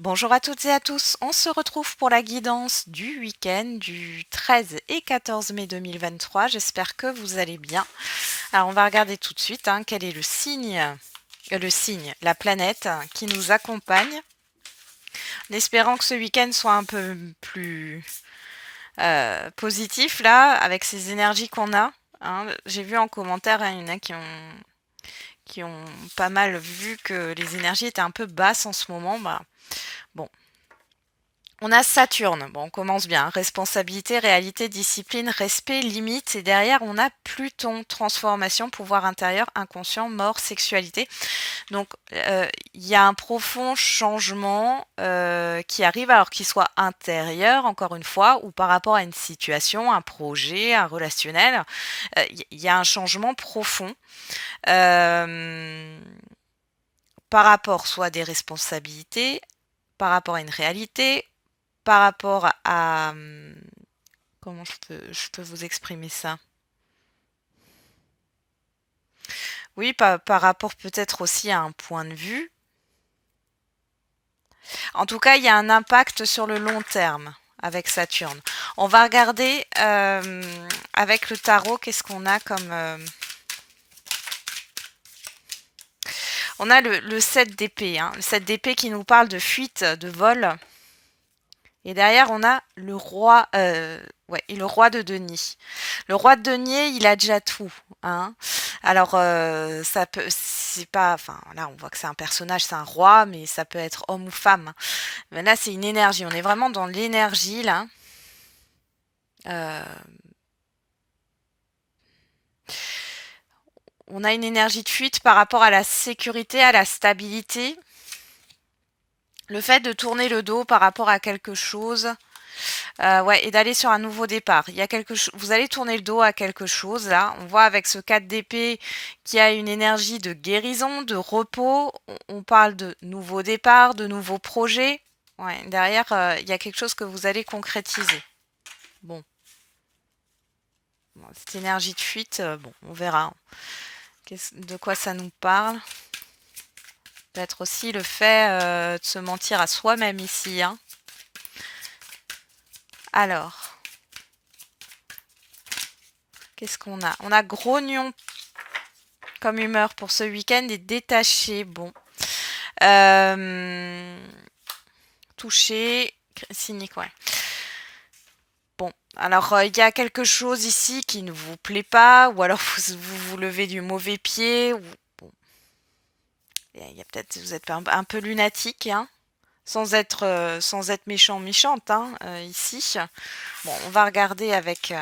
Bonjour à toutes et à tous, on se retrouve pour la guidance du week-end du 13 et 14 mai 2023. J'espère que vous allez bien. Alors on va regarder tout de suite quel est la planète qui nous accompagne, en espérant que ce week-end soit un peu plus positif là, avec ces énergies qu'on a. J'ai vu en commentaire, il y en a qui ont pas mal vu que les énergies étaient un peu basses en ce moment. Bon. On a Saturne, bon, on commence bien, responsabilité, réalité, discipline, respect, limite, et derrière on a Pluton, transformation, pouvoir intérieur, inconscient, mort, sexualité. Donc il y a un profond changement qui arrive, alors qu'il soit intérieur, encore une fois, ou par rapport à une situation, un projet, un relationnel. Il y a un changement profond par rapport soit à des responsabilités, par rapport à une réalité, par rapport à... Comment je peux vous exprimer ça? Oui, par rapport peut-être aussi à un point de vue. En tout cas, il y a un impact sur le long terme avec Saturne. On va regarder avec le tarot, qu'est-ce qu'on a comme... On a le 7 d'épée, le 7 d'épée qui nous parle de fuite, de vol. Et derrière, on a le roi, et le roi de denier. Le roi de denier, il a déjà tout. Alors, ça peut, c'est pas, enfin, là, on voit que c'est un personnage, c'est un roi, mais ça peut être homme ou femme. Mais là, c'est une énergie. On est vraiment dans l'énergie, là. Euh, on a une énergie de fuite par rapport à la sécurité, à la stabilité. Le fait de tourner le dos par rapport à quelque chose. Et d'aller sur un nouveau départ. Il y a vous allez tourner le dos à quelque chose là. On voit avec ce 4 d'épée qui a une énergie de guérison, de repos. On parle de nouveau départ, de nouveaux projets. Derrière, il y a quelque chose que vous allez concrétiser. Bon, cette énergie de fuite, on verra de quoi ça nous parle. Peut-être aussi le fait de se mentir à soi-même ici. Alors, qu'est-ce qu'on a? On a grognon comme humeur pour ce week-end et détaché. Bon. Touché. Cynique, ouais. Bon. Alors, il y a quelque chose ici qui ne vous plaît pas, ou alors vous levez du mauvais pied. Bon. Il y a peut-être, vous êtes un peu lunatique, sans être méchant, méchante, ici. Bon, on va regarder avec...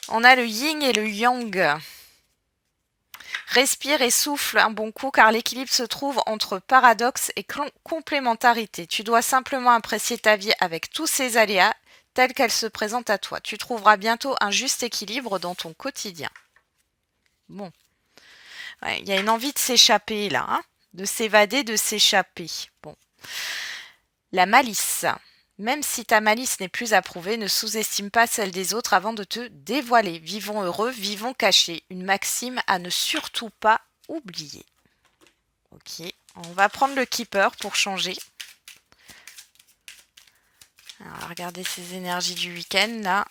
On a le yin et le yang. Respire et souffle un bon coup car l'équilibre se trouve entre paradoxe et complémentarité. Tu dois simplement apprécier ta vie avec tous ses aléas tels qu'elle se présente à toi. Tu trouveras bientôt un juste équilibre dans ton quotidien. Bon. Il y a une envie de s'échapper là, de s'évader, de s'échapper. Bon. La malice. Même si ta malice n'est plus approuvée, ne sous-estime pas celle des autres avant de te dévoiler. Vivons heureux, vivons cachés. Une maxime à ne surtout pas oublier. Ok, on va prendre le keeper pour changer. Alors, on va regarder ces énergies du week-end là.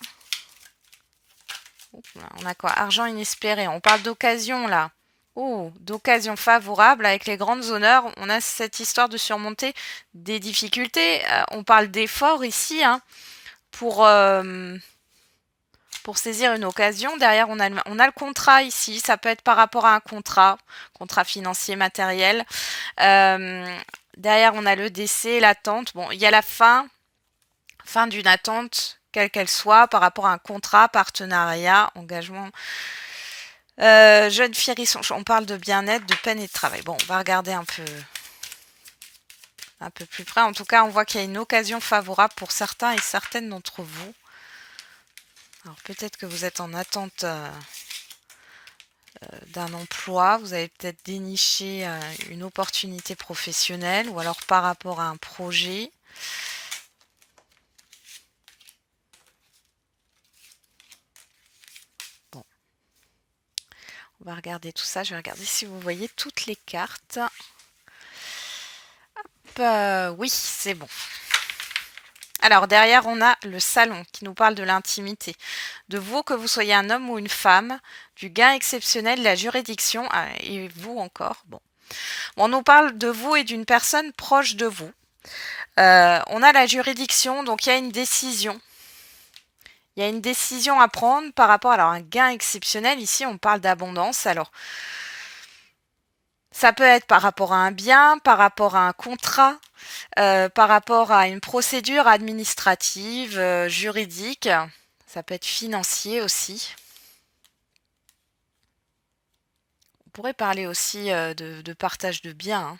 On a quoi? Argent inespéré. On parle d'occasion là. Oh, d'occasion favorable avec les grandes honneurs. On a cette histoire de surmonter des difficultés. On parle d'effort ici pour saisir une occasion. Derrière, on a le contrat ici. Ça peut être par rapport à un contrat financier, matériel. Derrière, on a le décès, l'attente. Bon, il y a la fin d'une attente, quelle qu'elle soit, par rapport à un contrat, partenariat, engagement. Jeune fille, on parle de bien-être, de peine et de travail. Bon, on va regarder un peu un peu plus près. En tout cas, on voit qu'il y a une occasion favorable pour certains et certaines d'entre vous. Alors peut-être que vous êtes en attente d'un emploi, vous avez peut-être déniché une opportunité professionnelle ou alors par rapport à un projet. Bon, on va regarder tout ça. Je vais regarder si vous voyez toutes les cartes. Hop, oui, c'est bon. Alors derrière, on a le salon qui nous parle de l'intimité. De vous, que vous soyez un homme ou une femme, du gain exceptionnel de la juridiction, et vous encore. Bon, on nous parle de vous et d'une personne proche de vous. On a la juridiction, donc il y a une décision. Il y a une décision à prendre par rapport à un gain exceptionnel. Ici, on parle d'abondance. Alors, ça peut être par rapport à un bien, par rapport à un contrat, par rapport à une procédure administrative, juridique. Ça peut être financier aussi. On pourrait parler aussi de partage de biens. Hein.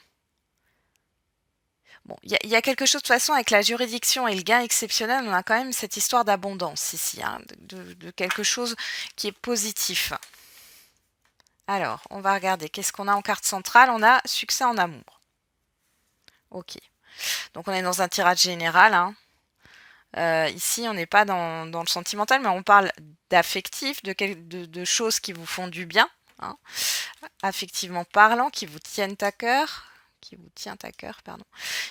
Bon, il y a quelque chose de toute façon avec la juridiction et le gain exceptionnel, on a quand même cette histoire d'abondance ici, hein, de quelque chose qui est positif. Alors, on va regarder. Qu'est-ce qu'on a en carte centrale? On a succès en amour. Ok. Donc, on est dans un tirage général. Hein. Ici, on n'est pas dans le sentimental, mais on parle d'affectif, de choses qui vous font du bien, hein, affectivement parlant, qui vous tiennent à cœur. Qui vous tient à cœur, pardon.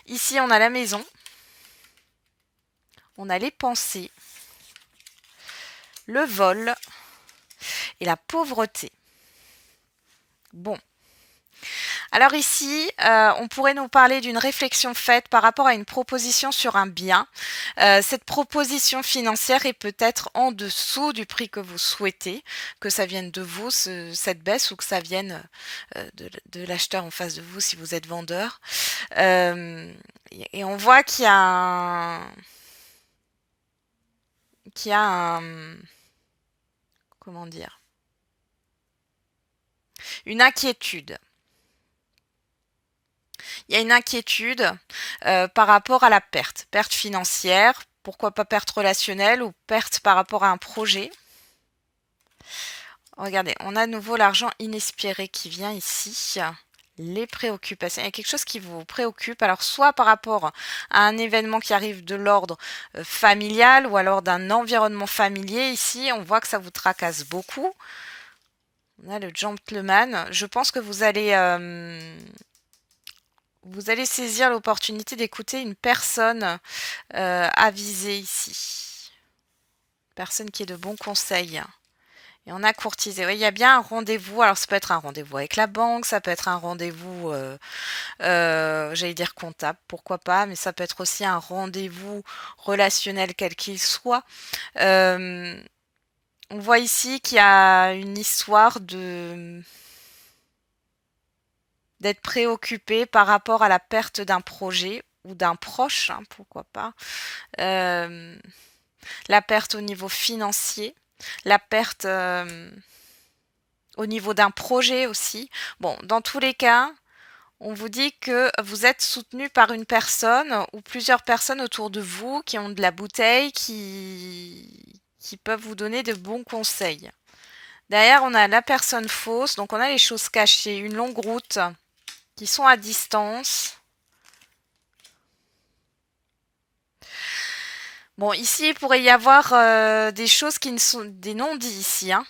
Ici, on a la maison. On a les pensées. Le vol. Et la pauvreté. Bon. Alors ici, on pourrait nous parler d'une réflexion faite par rapport à une proposition sur un bien. Cette proposition financière est peut-être en dessous du prix que vous souhaitez, que ça vienne de vous, cette baisse, ou que ça vienne de l'acheteur en face de vous si vous êtes vendeur. Et on voit qu'il y a comment dire, une inquiétude. Il y a une inquiétude par rapport à la perte financière, pourquoi pas perte relationnelle ou perte par rapport à un projet. Regardez, on a à nouveau l'argent inespéré qui vient ici. Les préoccupations. Il y a quelque chose qui vous préoccupe, alors soit par rapport à un événement qui arrive de l'ordre familial ou alors d'un environnement familier. Ici, on voit que ça vous tracasse beaucoup. On a le gentleman. Je pense que vous allez saisir l'opportunité d'écouter une personne avisée ici. Personne qui est de bons conseils. Et on a courtisé. Oui, il y a bien un rendez-vous. Alors, ça peut être un rendez-vous avec la banque, ça peut être un rendez-vous, j'allais dire comptable, pourquoi pas, mais ça peut être aussi un rendez-vous relationnel quel qu'il soit. On voit ici qu'il y a une histoire d'être préoccupé par rapport à la perte d'un projet ou d'un proche, hein, pourquoi pas. La perte au niveau financier, la perte au niveau d'un projet aussi. Bon, dans tous les cas, on vous dit que vous êtes soutenu par une personne ou plusieurs personnes autour de vous qui ont de la bouteille, qui peuvent vous donner de bons conseils. Derrière, on a la personne fausse, donc on a les choses cachées, une longue route qui sont à distance. Bon, ici, il pourrait y avoir des choses qui ne sont des non-dits ici. Hein.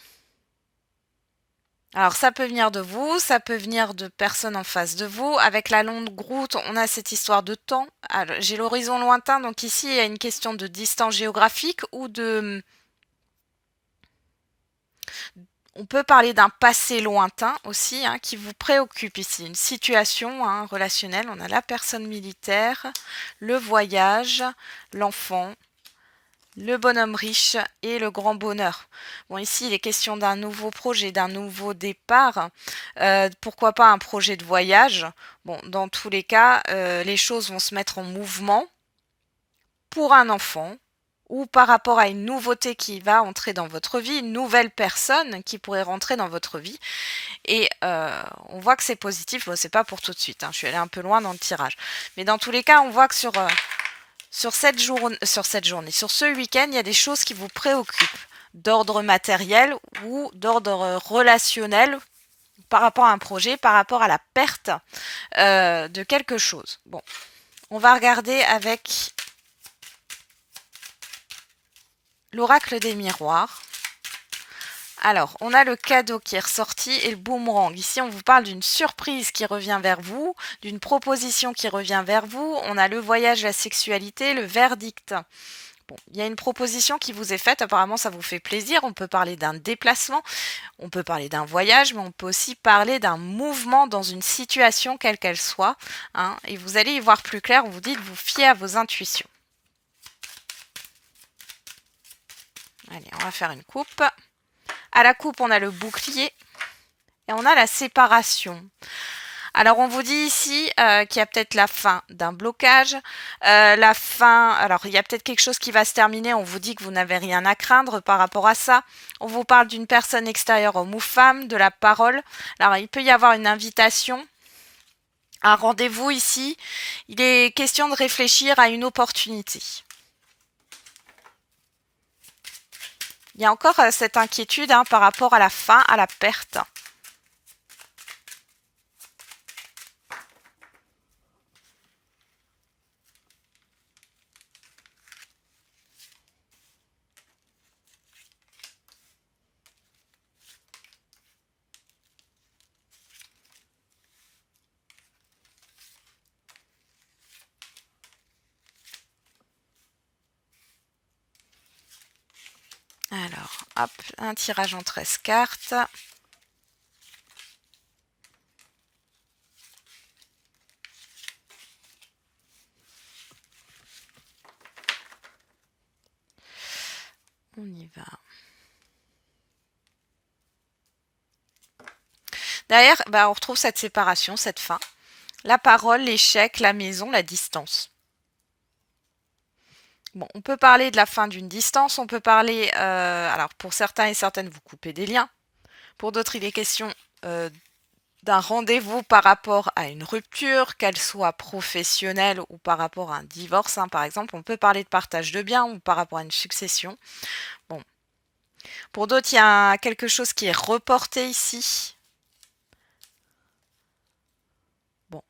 Alors, ça peut venir de vous, ça peut venir de personnes en face de vous. Avec la longue route, on a cette histoire de temps. J'ai l'horizon lointain, donc ici, il y a une question de distance géographique ou de... On peut parler d'un passé lointain aussi, hein, qui vous préoccupe ici. Une situation hein, relationnelle. On a la personne militaire, le voyage, l'enfant, le bonhomme riche et le grand bonheur. Bon, ici, il est question d'un nouveau projet, d'un nouveau départ. Pourquoi pas un projet de voyage? Bon, dans tous les cas, les choses vont se mettre en mouvement pour un enfant ou par rapport à une nouveauté qui va entrer dans votre vie, une nouvelle personne qui pourrait rentrer dans votre vie. Et on voit que c'est positif. Bon, c'est pas pour tout de suite, hein, je suis allée un peu loin dans le tirage. Mais dans tous les cas, on voit que sur cette journée, sur ce week-end, il y a des choses qui vous préoccupent, d'ordre matériel ou d'ordre relationnel, par rapport à un projet, par rapport à la perte de quelque chose. Bon, on va regarder avec l'oracle des miroirs. Alors, on a le cadeau qui est ressorti et le boomerang. Ici, on vous parle d'une surprise qui revient vers vous, d'une proposition qui revient vers vous. On a le voyage, la sexualité, le verdict. Bon, il y a une proposition qui vous est faite, apparemment ça vous fait plaisir. On peut parler d'un déplacement, on peut parler d'un voyage, mais on peut aussi parler d'un mouvement dans une situation quelle qu'elle soit. Hein, et vous allez y voir plus clair, on vous dit de vous fier à vos intuitions. Allez, on va faire une coupe. À la coupe, on a le bouclier et on a la séparation. Alors, on vous dit ici qu'il y a peut-être la fin d'un blocage, la fin... Alors, il y a peut-être quelque chose qui va se terminer, on vous dit que vous n'avez rien à craindre par rapport à ça. On vous parle d'une personne extérieure, homme ou femme, de la parole. Alors, il peut y avoir une invitation, un rendez-vous ici. Il est question de réfléchir à une opportunité. Il y a encore cette inquiétude par rapport à la fin, à la perte. Alors, hop, un tirage en 13 cartes. On y va. Derrière, on retrouve cette séparation, cette fin. La parole, l'échec, la maison, la distance. Bon, on peut parler de la fin d'une distance, on peut parler, alors pour certains et certaines, vous coupez des liens. Pour d'autres, il est question d'un rendez-vous par rapport à une rupture, qu'elle soit professionnelle ou par rapport à un divorce, par exemple. On peut parler de partage de biens ou par rapport à une succession. Bon. Pour d'autres, il y a quelque chose qui est reporté ici. Bon.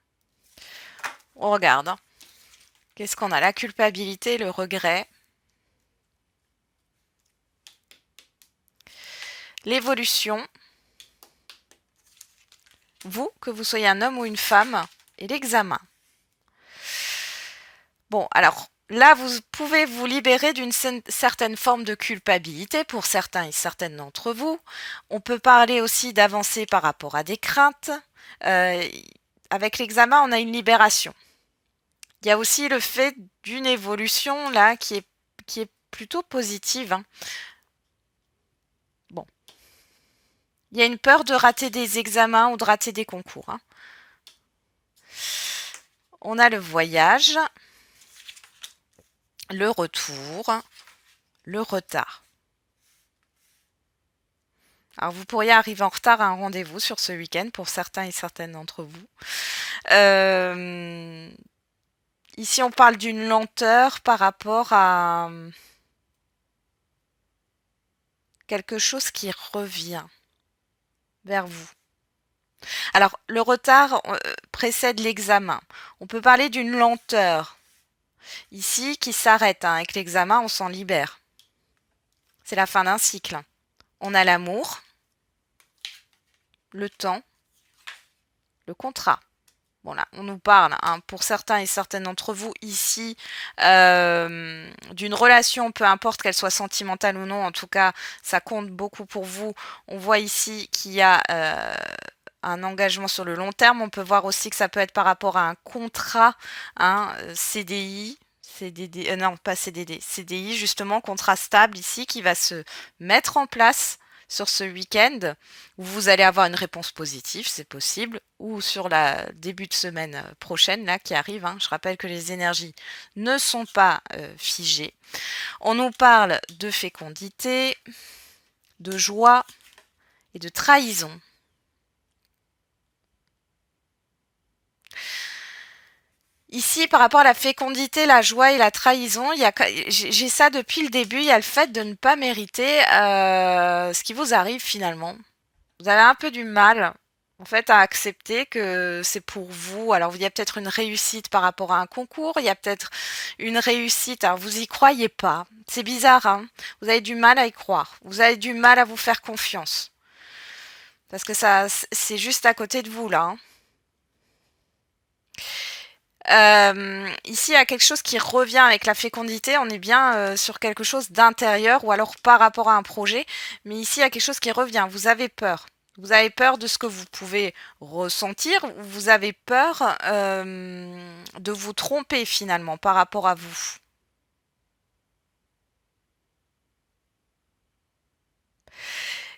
On regarde. Qu'est-ce qu'on a? La culpabilité, le regret. L'évolution. Vous, que vous soyez un homme ou une femme, et l'examen. Bon, alors là, vous pouvez vous libérer d'une certaine forme de culpabilité pour certains et certaines d'entre vous. On peut parler aussi d'avancer par rapport à des craintes. Avec l'examen, on a une libération. Il y a aussi le fait d'une évolution là qui est plutôt positive. Bon. Il y a une peur de rater des examens ou de rater des concours. On a le voyage, le retour, le retard. Alors, vous pourriez arriver en retard à un rendez-vous sur ce week-end pour certains et certaines d'entre vous. Ici, on parle d'une lenteur par rapport à quelque chose qui revient vers vous. Alors, le retard précède l'examen. On peut parler d'une lenteur ici qui s'arrête. Avec l'examen, on s'en libère. C'est la fin d'un cycle. On a l'amour, le temps, le contrat. Bon là, on nous parle, pour certains et certaines d'entre vous ici, d'une relation, peu importe qu'elle soit sentimentale ou non, en tout cas, ça compte beaucoup pour vous. On voit ici qu'il y a un engagement sur le long terme. On peut voir aussi que ça peut être par rapport à un contrat, CDI, non pas CDD, CDI justement, contrat stable ici qui va se mettre en place. sur ce week-end, où vous allez avoir une réponse positive, c'est possible, ou sur la début de semaine prochaine, là, qui arrive, hein. Je rappelle que les énergies ne sont pas figées. On nous parle de fécondité, de joie et de trahison. Ici, par rapport à la fécondité, la joie et la trahison, j'ai ça depuis le début, il y a le fait de ne pas mériter ce qui vous arrive finalement. Vous avez un peu du mal, en fait, à accepter que c'est pour vous. Alors, il y a peut-être une réussite par rapport à un concours, il y a peut-être une réussite, alors vous y croyez pas. C'est bizarre, hein? Vous avez du mal à y croire. Vous avez du mal à vous faire confiance. Parce que ça, c'est juste à côté de vous, là, hein. Ici, il y a quelque chose qui revient avec la fécondité. On est bien sur quelque chose d'intérieur ou alors par rapport à un projet. Mais ici, il y a quelque chose qui revient. Vous avez peur. Vous avez peur de ce que vous pouvez ressentir. Ou vous avez peur de vous tromper finalement par rapport à vous.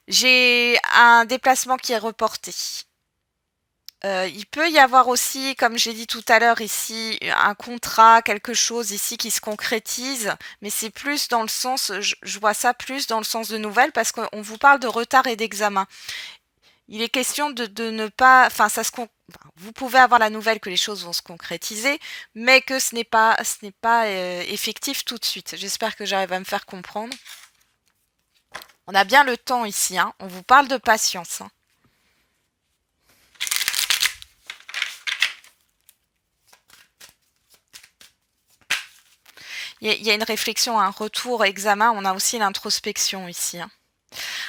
J'ai un déplacement qui est reporté. Il peut y avoir aussi, comme j'ai dit tout à l'heure ici, un contrat, quelque chose ici qui se concrétise, mais c'est plus dans le sens, je vois ça plus dans le sens de nouvelles parce qu'on vous parle de retard et d'examen. Il est question de ne pas, enfin, vous pouvez avoir la nouvelle que les choses vont se concrétiser, mais que ce n'est pas effectif tout de suite. J'espère que j'arrive à me faire comprendre. On a bien le temps ici, hein. On vous parle de patience, hein. Il y a une réflexion, un retour, examen. On a aussi l'introspection ici, hein.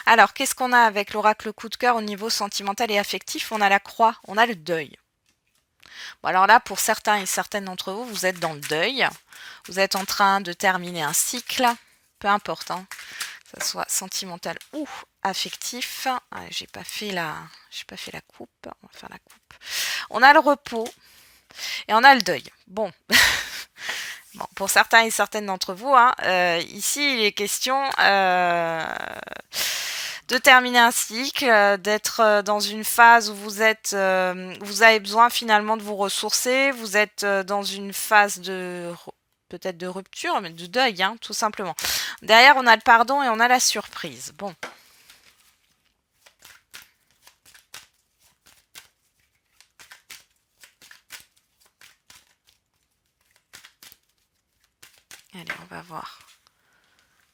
Alors, qu'est-ce qu'on a avec l'oracle coup de cœur au niveau sentimental et affectif? On a la croix, on a le deuil. Bon, alors là, pour certains et certaines d'entre vous, vous êtes dans le deuil. Vous êtes en train de terminer un cycle, peu importe, hein, que ce soit sentimental ou affectif. Ah, j'ai pas fait la coupe. On va faire la coupe. On a le repos et on a le deuil. Bon. Bon, pour certains et certaines d'entre vous, hein, ici il est question de terminer un cycle, d'être dans une phase où vous avez besoin finalement de vous ressourcer, vous êtes dans une phase peut-être de rupture, mais de deuil, hein, tout simplement. Derrière, on a le pardon et on a la surprise. Bon. Allez, on va voir.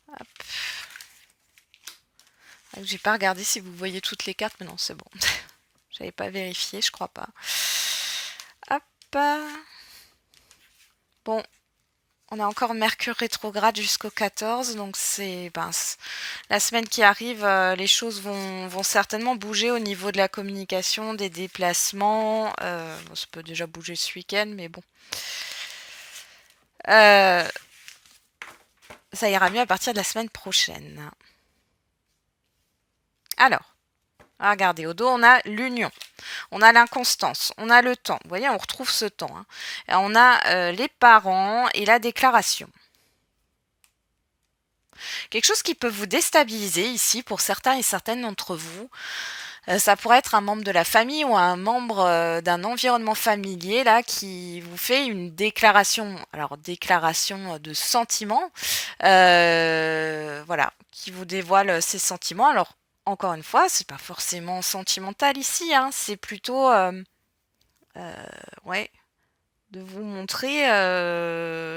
Hop. J'ai pas regardé si vous voyez toutes les cartes, mais non, c'est bon. J'avais pas vérifié, je crois pas. Hop. Bon, on a encore Mercure rétrograde jusqu'au 14, donc c'est la semaine qui arrive, les choses vont certainement bouger au niveau de la communication, des déplacements. Ça peut déjà bouger ce week-end, mais bon. Ça ira mieux à partir de la semaine prochaine. Alors, regardez, au dos, on a l'union, on a l'inconstance, on a le temps. Vous voyez, on retrouve ce temps, hein. Et on a les parents et la déclaration. Quelque chose qui peut vous déstabiliser ici pour certains et certaines d'entre vous. Ça pourrait être un membre de la famille ou un membre d'un environnement familier là qui vous fait une déclaration, alors déclaration de sentiments, voilà, qui vous dévoile ses sentiments. Alors encore une fois, c'est pas forcément sentimental ici, hein, c'est plutôt ouais, de vous montrer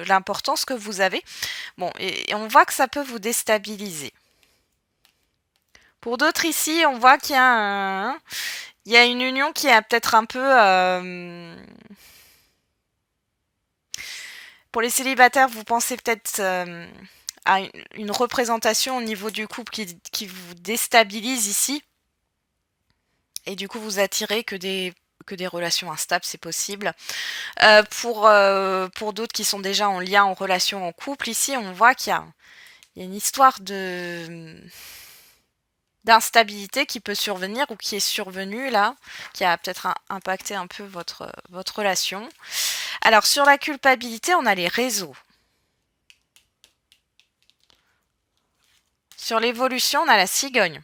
l'importance que vous avez. Bon, et on voit que ça peut vous déstabiliser. Pour d'autres ici, on voit qu'il y a une union qui est peut-être un peu... Pour les célibataires, vous pensez peut-être à une représentation au niveau du couple qui vous déstabilise ici. Et du coup, vous attirez que des relations instables, c'est possible. Pour d'autres qui sont déjà en lien, en relation, en couple, ici, on voit qu'il y a une histoire d'instabilité qui peut survenir ou qui est survenue là, qui a peut-être impacté un peu votre relation. Alors sur la culpabilité, on a les réseaux. Sur l'évolution, on a la cigogne.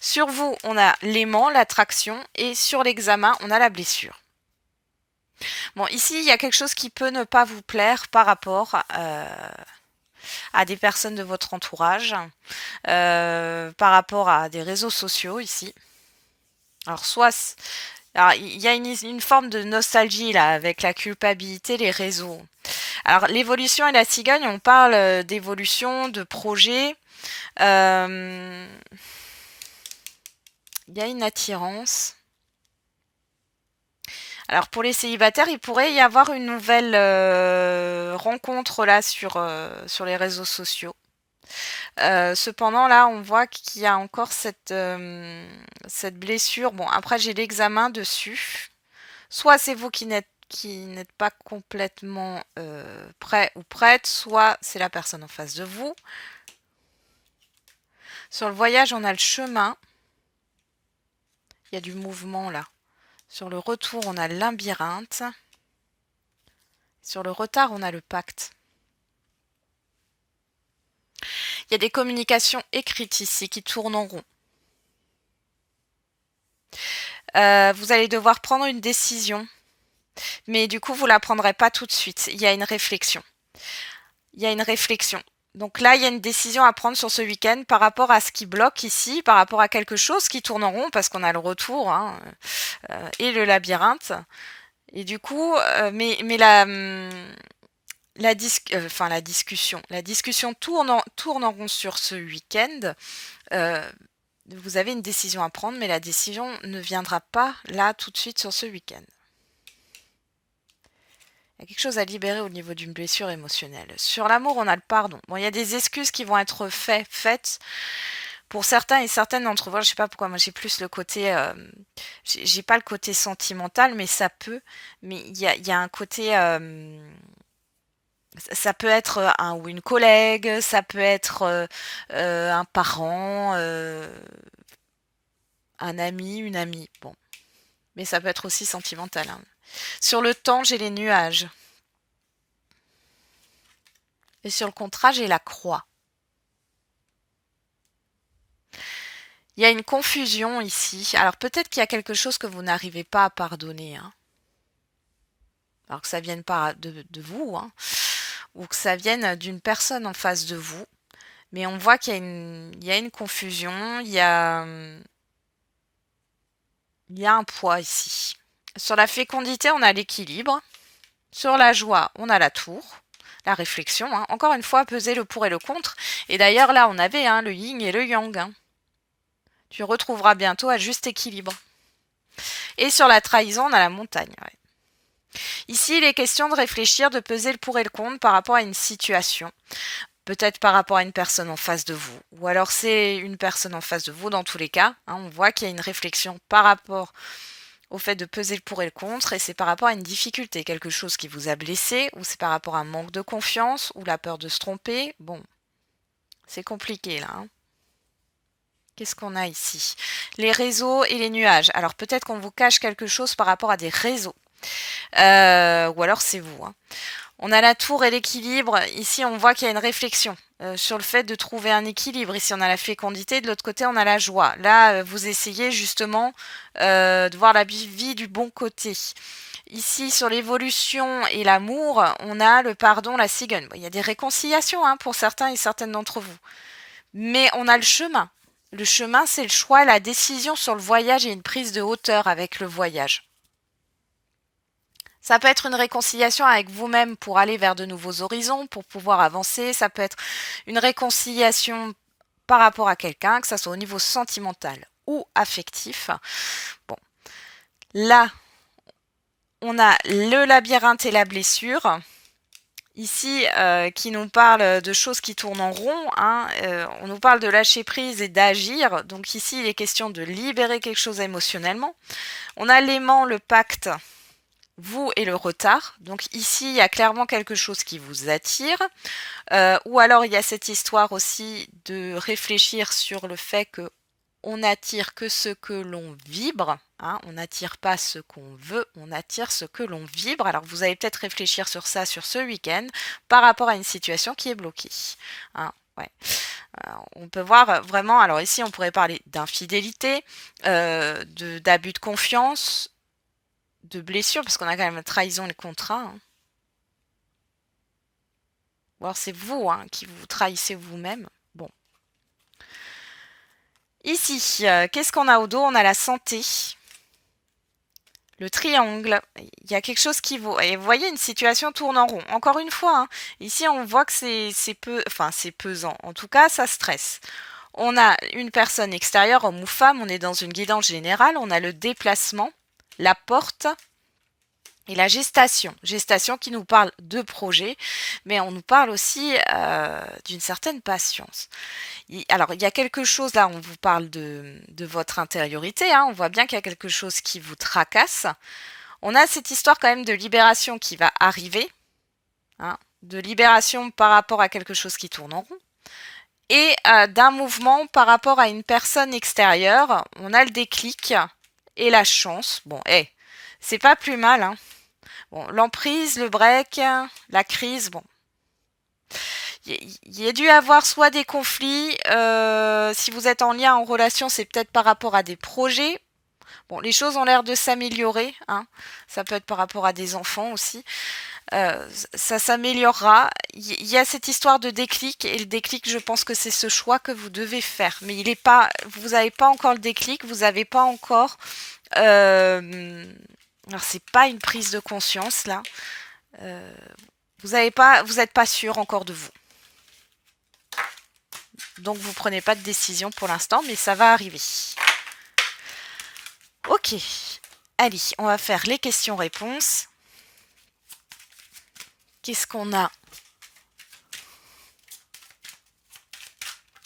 Sur vous, on a l'aimant, l'attraction, et sur l'examen, on a la blessure. Bon, ici, il y a quelque chose qui peut ne pas vous plaire par rapport à des personnes de votre entourage, par rapport à des réseaux sociaux ici. Alors, alors, il y a une forme de nostalgie là, avec la culpabilité, les réseaux. Alors, l'évolution et la cigogne, on parle d'évolution, de projet. Il y a une attirance. Alors pour les célibataires, il pourrait y avoir une nouvelle rencontre là sur les réseaux sociaux. Cependant là, on voit qu'il y a encore cette blessure. Bon, après j'ai l'examen dessus. Soit c'est vous qui n'êtes pas complètement prêt ou prête, soit c'est la personne en face de vous. Sur le voyage, on a le chemin. Il y a du mouvement là. Sur le retour, on a le labyrinthe. Sur le retard, on a le pacte. Il y a des communications écrites ici qui tournent en rond. Vous allez devoir prendre une décision, mais du coup, vous ne la prendrez pas tout de suite. Il y a une réflexion. Il y a une réflexion. Donc là, il y a une décision à prendre sur ce week-end par rapport à ce qui bloque ici, par rapport à quelque chose qui tourne en rond, parce qu'on a le retour et le labyrinthe. Et du coup, mais la discussion tourne en rond sur ce week-end. Vous avez une décision à prendre, mais la décision ne viendra pas là tout de suite sur ce week-end. Il y a quelque chose à libérer au niveau d'une blessure émotionnelle. Sur l'amour, on a le pardon. Bon, il y a des excuses qui vont être faites pour certains et certaines d'entre vous. Je sais pas pourquoi, moi j'ai plus le côté... j'ai pas le côté sentimental, mais ça peut. Mais il y a un côté... ça peut être un ou une collègue, ça peut être un parent, un ami, une amie. Bon. Mais ça peut être aussi sentimental. Hein. Sur le temps, j'ai les nuages. Et sur le contrat, j'ai la croix. Il y a une confusion ici. Alors peut-être qu'il y a quelque chose que vous n'arrivez pas à pardonner. Hein. Alors que ça vienne pas de vous, hein, ou que ça vienne d'une personne en face de vous. Mais on voit qu'il y a une confusion, il y a un poids ici. Sur la fécondité, on a l'équilibre. Sur la joie, on a la tour, la réflexion. Hein. Encore une fois, peser le pour et le contre. Et d'ailleurs, là, on avait le yin et le yang. Hein. Tu retrouveras bientôt à juste équilibre. Et sur la trahison, on a la montagne. Ouais. Ici, il est question de réfléchir, de peser le pour et le contre par rapport à une situation. Peut-être par rapport à une personne en face de vous. Ou alors c'est une personne en face de vous dans tous les cas. Hein, on voit qu'il y a une réflexion par rapport au fait de peser le pour et le contre, et c'est par rapport à une difficulté, quelque chose qui vous a blessé, ou c'est par rapport à un manque de confiance, ou la peur de se tromper. Bon, c'est compliqué là. Hein. Qu'est-ce qu'on a ici? Les réseaux et les nuages. Alors peut-être qu'on vous cache quelque chose par rapport à des réseaux. Ou alors c'est vous. Hein. On a la tour et l'équilibre. Ici, on voit qu'il y a une réflexion sur le fait de trouver un équilibre. Ici, on a la fécondité. De l'autre côté, on a la joie. Là, vous essayez justement de voir la vie du bon côté. Ici, sur l'évolution et l'amour, on a le pardon, la cigogne. Bon, il y a des réconciliations pour certains et certaines d'entre vous. Mais on a le chemin. Le chemin, c'est le choix, la décision sur le voyage et une prise de hauteur avec le voyage. Ça peut être une réconciliation avec vous-même pour aller vers de nouveaux horizons, pour pouvoir avancer. Ça peut être une réconciliation par rapport à quelqu'un, que ça soit au niveau sentimental ou affectif. Bon, là, on a le labyrinthe et la blessure. Ici, qui nous parle de choses qui tournent en rond. Hein, on nous parle de lâcher prise et d'agir. Donc ici, il est question de libérer quelque chose émotionnellement. On a l'aimant, le pacte, vous et le retard. Donc ici, il y a clairement quelque chose qui vous attire. Ou alors, il y a cette histoire aussi de réfléchir sur le fait que on n'attire que ce que l'on vibre. Hein, on n'attire pas ce qu'on veut, on attire ce que l'on vibre. Alors vous allez peut-être réfléchir sur ça sur ce week-end par rapport à une situation qui est bloquée. Hein. Ouais. On peut voir vraiment, alors ici on pourrait parler d'infidélité, d'abus de confiance, de blessure, parce qu'on a quand même la trahison et le contrat. Hein. Ou alors c'est vous hein, qui vous trahissez vous-même. Bon. Ici, qu'est-ce qu'on a au dos? On a la santé. Le triangle, il y a quelque chose qui vaut. Et vous voyez, une situation tourne en rond. Encore une fois, hein, ici on voit que c'est pesant. En tout cas, ça stresse. On a une personne extérieure, homme ou femme, on est dans une guidance générale, on a le déplacement, la porte et la gestation. Gestation qui nous parle de projet, mais on nous parle aussi d'une certaine patience. Alors, il y a quelque chose là, on vous parle de votre intériorité, hein, on voit bien qu'il y a quelque chose qui vous tracasse. On a cette histoire quand même de libération qui va arriver, hein, de libération par rapport à quelque chose qui tourne en rond. Et d'un mouvement par rapport à une personne extérieure, on a le déclic et la chance. Bon, c'est pas plus mal. Hein. Bon, l'emprise, le break, la crise, bon. Il y a dû avoir soit des conflits, si vous êtes en lien, en relation, c'est peut-être par rapport à des projets. Bon, les choses ont l'air de s'améliorer. Hein. Ça peut être par rapport à des enfants aussi. Ça s'améliorera. Il y a cette histoire de déclic et le déclic, je pense que c'est ce choix que vous devez faire. Mais il est pas, vous n'avez pas encore le déclic, vous n'avez pas encore. Alors c'est pas une prise de conscience là. Vous n'êtes pas sûr encore de vous. Donc vous prenez pas de décision pour l'instant, mais ça va arriver. Ok. Allez, on va faire les questions-réponses. Qu'est-ce qu'on a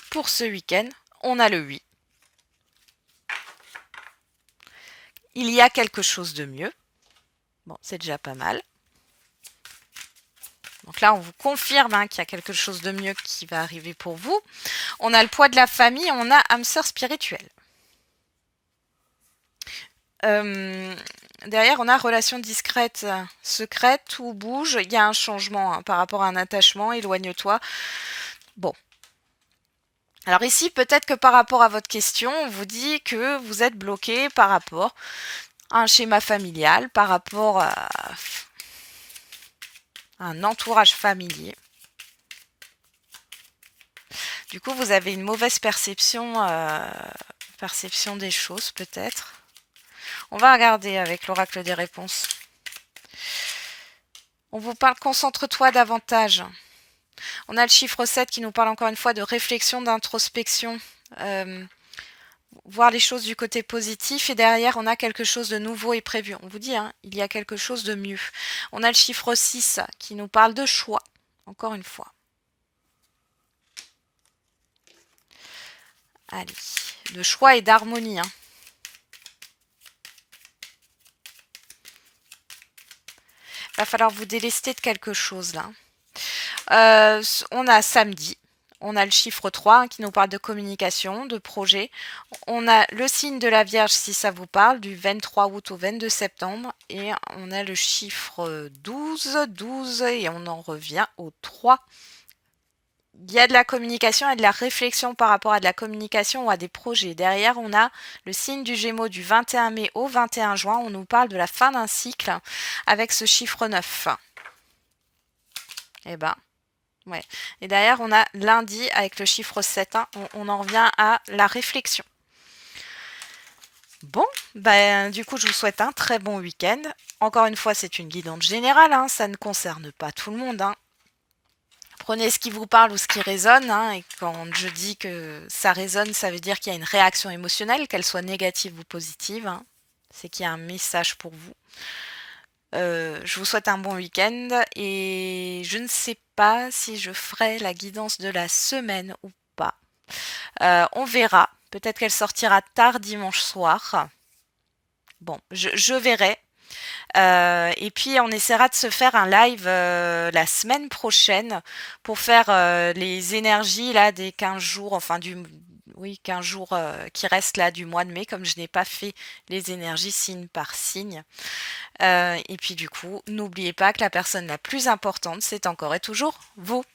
pour ce week-end? On a le 8. Il y a quelque chose de mieux. Bon, c'est déjà pas mal. Donc là, on vous confirme hein, qu'il y a quelque chose de mieux qui va arriver pour vous. On a le poids de la famille, on a âme sœur spirituelle. Derrière, on a relation discrète, secrète, tout bouge. Il y a un changement hein, par rapport à un attachement, éloigne-toi. Bon. Alors ici, peut-être que par rapport à votre question, on vous dit que vous êtes bloqué par rapport à un schéma familial, par rapport à un entourage familier. Du coup, vous avez une mauvaise perception des choses, peut-être. On va regarder avec l'oracle des réponses. On vous parle, concentre-toi davantage. On a le chiffre 7 qui nous parle encore une fois de réflexion, d'introspection. Voir les choses du côté positif. Et derrière, on a quelque chose de nouveau et prévu. On vous dit, hein, il y a quelque chose de mieux. On a le chiffre 6 qui nous parle de choix. Encore une fois. Allez, de choix et d'harmonie. Hein. Va falloir vous délester de quelque chose là. On a samedi, on a le chiffre 3 hein, qui nous parle de communication, de projet. On a le signe de la Vierge si ça vous parle, du 23 août au 22 septembre. Et on a le chiffre 12 et on en revient au 3. Il y a de la communication et de la réflexion par rapport à de la communication ou à des projets. Derrière, on a le signe du Gémeaux du 21 mai au 21 juin. On nous parle de la fin d'un cycle avec ce chiffre 9. Eh ben, ouais. Et derrière, on a lundi avec le chiffre 7. Hein. On en revient à la réflexion. Bon, ben, du coup, je vous souhaite un très bon week-end. Encore une fois, c'est une guidance générale. Hein. Ça ne concerne pas tout le monde. Hein. Prenez ce qui vous parle ou ce qui résonne. Hein, et quand je dis que ça résonne, ça veut dire qu'il y a une réaction émotionnelle, qu'elle soit négative ou positive. Hein. C'est qu'il y a un message pour vous. Je vous souhaite un bon week-end et je ne sais pas si je ferai la guidance de la semaine ou pas. On verra. Peut-être qu'elle sortira tard dimanche soir. Bon, je verrai. Et puis on essaiera de se faire un live la semaine prochaine pour faire les énergies là des 15 jours, enfin 15 jours qui restent là du mois de mai, comme je n'ai pas fait les énergies signe par signe. Et puis du coup, n'oubliez pas que la personne la plus importante, c'est encore et toujours vous.